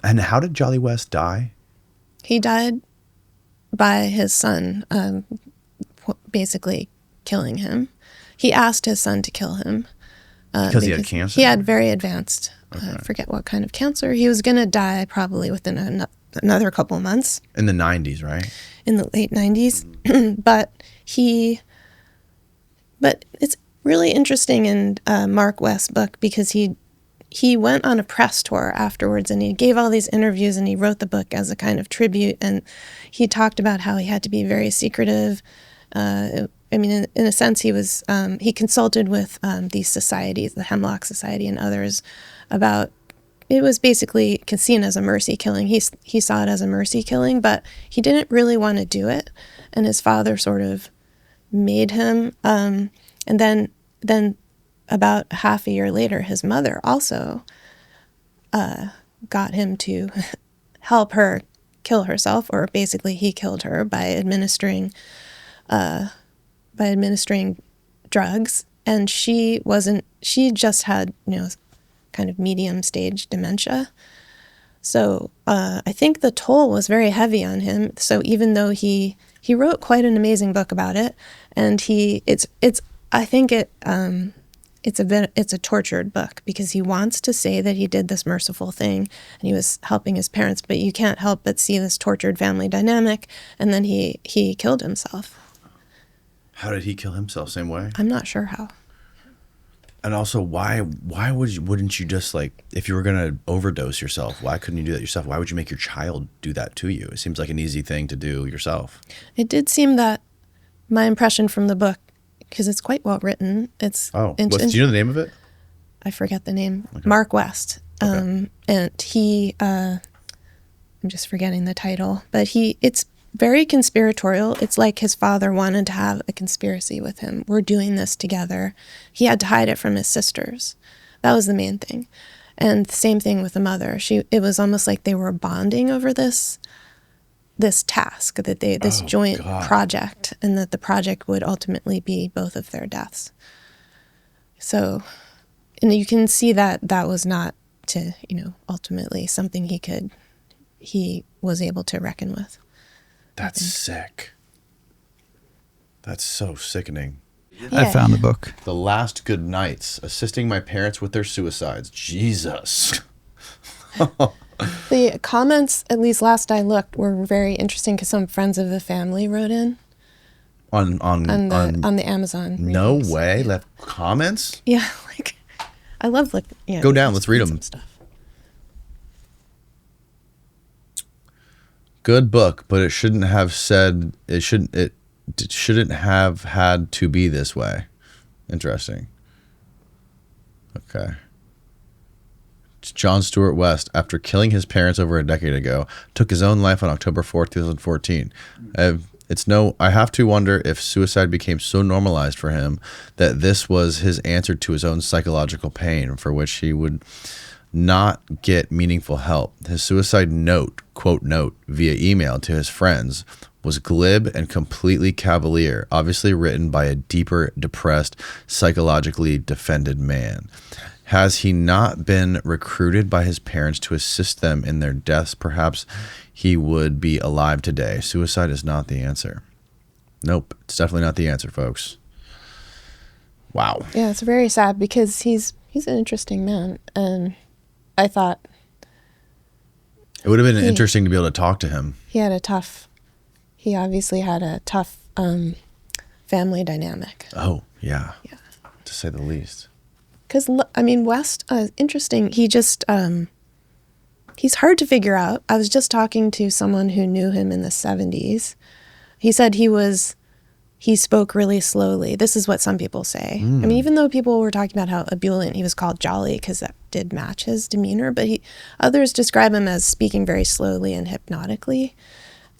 And how did Jolly West die? He died by his son, basically killing him. He asked his son to kill him. Because he had cancer? He had very advanced, I forget what kind of cancer. He was going to die probably within another couple of months. In the 90s, right? In the late 90s. But it's really interesting in Mark West's book because he went on a press tour afterwards and he gave all these interviews and he wrote the book as a kind of tribute, and he talked about how he had to be very secretive. In a sense, he consulted with these societies, the Hemlock Society and others, about, it was basically seen as a mercy killing. He saw it as a mercy killing, but he didn't really want to do it, and his father sort of made him. And then about half a year later, his mother also got him to help her kill herself, or basically he killed her by administering drugs. And she just had, kind of medium stage dementia. So I think the toll was very heavy on him. So even though he wrote quite an amazing book about it, and it's a tortured book because he wants to say that he did this merciful thing and he was helping his parents, but you can't help but see this tortured family dynamic. And then he killed himself. How did he kill himself? Same way? I'm not sure how. And also, why wouldn't you just, like, if you were going to overdose yourself, why couldn't you do that yourself? Why would you make your child do that to you? It seems like an easy thing to do yourself. It did seem that my impression from the book, because it's quite well written. Do you know the name of it? I forget the name. Okay. Mark West. Okay. And he, I'm just forgetting the title, but it's very conspiratorial. It's like his father wanted to have a conspiracy with him. We're doing this together. He had to hide it from his sisters. That was the main thing. And the same thing with the mother. It was almost like they were bonding over this task, this joint project, and that the project would ultimately be both of their deaths. So, and you can see that was not to, ultimately something he was able to reckon with. That's sick. That's so sickening. Yeah. I found the book. The Last Good Nights, assisting my parents with their suicides. Jesus. The comments, at least last I looked, were very interesting because some friends of the family wrote in. On the Amazon. No reviews. way. Left comments? Yeah, I love Go down, let's read them. Stuff. Good book, but it shouldn't have had to be this way. Interesting. Okay. John Stuart West, after killing his parents over a decade ago, took his own life on October 4th, 2014. I have to wonder if suicide became so normalized for him that this was his answer to his own psychological pain, for which he would not get meaningful help. His suicide quote note, via email to his friends was glib and completely cavalier, obviously written by a deeper, depressed, psychologically defended man. Has he not been recruited by his parents to assist them in their deaths? Perhaps he would be alive today. Suicide is not the answer. Nope, it's definitely not the answer, folks. Wow. Yeah, it's very sad because he's an interesting man, and I thought it would have been interesting to be able to talk to him. He obviously had a tough family dynamic. Oh, yeah. Yeah. To say the least. Because, West, interesting. He just, he's hard to figure out. I was just talking to someone who knew him in the 70s. He said he spoke really slowly. This is what some people say. Even though people were talking about how ebullient, he was called jolly because that did match his demeanor, but others describe him as speaking very slowly and hypnotically.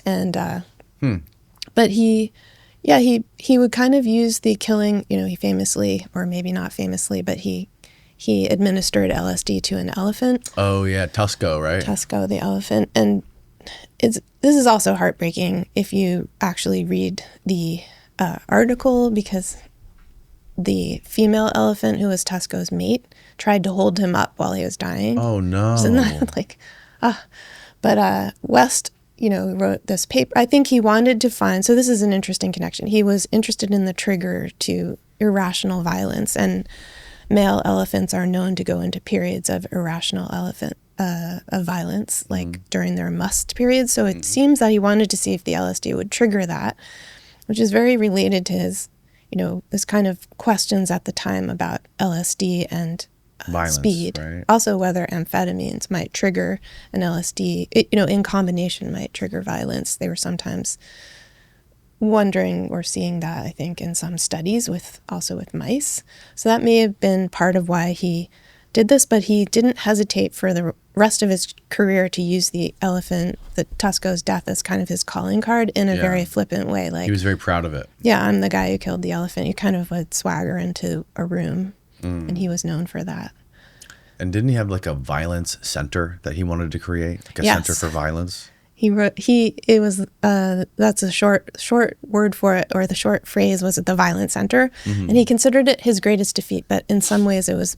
And, but he would kind of use the killing, he famously, or maybe not famously, but he administered LSD to an elephant. Oh yeah, Tusco, right? Tusco, the elephant. And this is also heartbreaking if you actually read the article, because the female elephant, who was Tusco's mate, tried to hold him up while he was dying. Oh, no. Isn't that like, But West, wrote this paper. I think he wanted to find, so this is an interesting connection. He was interested in the trigger to irrational violence, and male elephants are known to go into periods of irrational of violence, like during their must periods. So it seems that he wanted to see if the LSD would trigger that, which is very related to his, this kind of questions at the time about LSD and violence, speed. Right? Also, whether amphetamines might trigger an LSD, in combination might trigger violence. They were sometimes wondering or seeing that, I think, in some studies with mice. So that may have been part of why he did this, but he didn't hesitate for the rest of his career to use the Tusco's death as kind of his calling card in a very flippant way. Like, he was very proud of it. Yeah, I'm the guy who killed the elephant. You kind of would swagger into a room, and he was known for that. And didn't he have like a violence center that he wanted to create? Like a center for violence? That's a short word for it, or the short phrase was the Violence Center. And he considered it his greatest defeat, but in some ways it was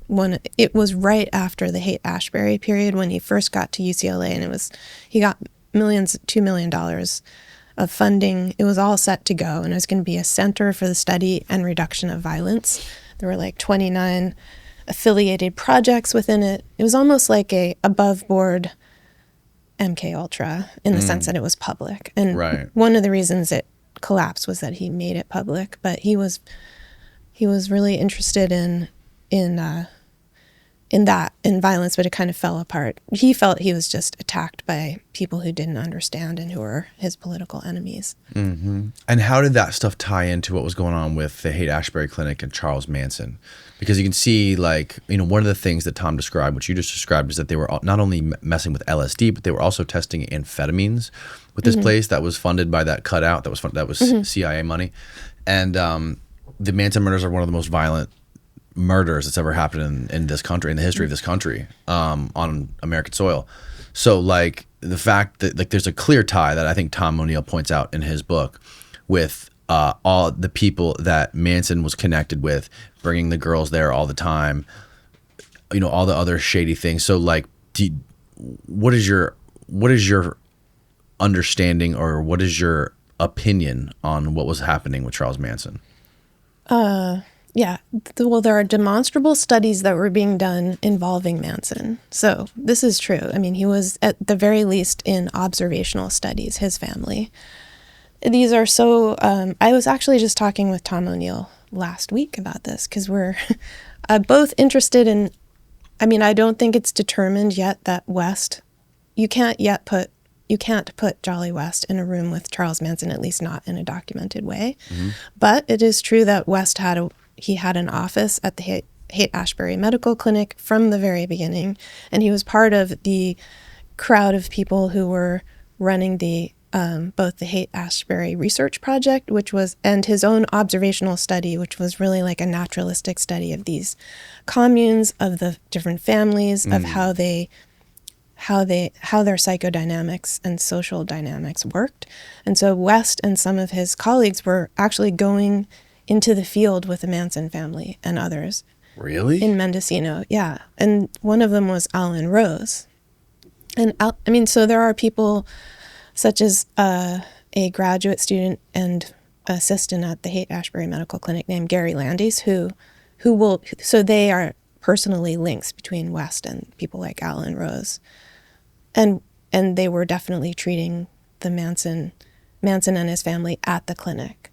right after the Haight-Ashbury period when he first got to UCLA, and he got $2 million of funding. It was all set to go, and it was going to be a center for the study and reduction of violence. There were like 29 affiliated projects within it. It was almost like a above board MKUltra in the sense that it was public. And one of the reasons it collapsed was that he made it public, but he was really interested in violence, but it kind of fell apart. He felt he was just attacked by people who didn't understand and who were his political enemies. Mm-hmm. And how did that stuff tie into what was going on with the Haight-Ashbury Clinic and Charles Manson? Because you can see, like, one of the things that Tom described, which you just described, is that they were not only messing with LSD, but they were also testing amphetamines with this place that was funded by that cutout that was CIA money. And the Manson murders are one of the most violent murders that's ever happened in this country, in the history of this country, on American soil. So, like, the fact that, like, there's a clear tie that I think Tom O'Neill points out in his book with all the people that Manson was connected with, bringing the girls there all the time, all the other shady things. So, like, what is your understanding, or what is your opinion on what was happening with Charles Manson? Yeah. Well, there are demonstrable studies that were being done involving Manson. So this is true. I mean, he was at the very least in observational studies, his family. These are so, I was actually just talking with Tom O'Neill last week about this, because we're both interested in, I don't think it's determined yet that West, you can't put Jolly West in a room with Charles Manson, at least not in a documented way. But it is true that West had an office at the Haight-Ashbury Medical Clinic from the very beginning, and he was part of the crowd of people who were running both the Haight-Ashbury Research Project, and his own observational study, which was really like a naturalistic study of these communes, of the different families, of how their psychodynamics and social dynamics worked. And so West and some of his colleagues were actually going into the field with the Manson family and others. Really? In Mendocino, yeah. And one of them was Alan Rose. And so there are people such as a graduate student and assistant at the Haight-Ashbury Medical Clinic named Gary Landis, so they are personally links between West and people like Alan Rose. And they were definitely treating the Manson and his family at the clinic.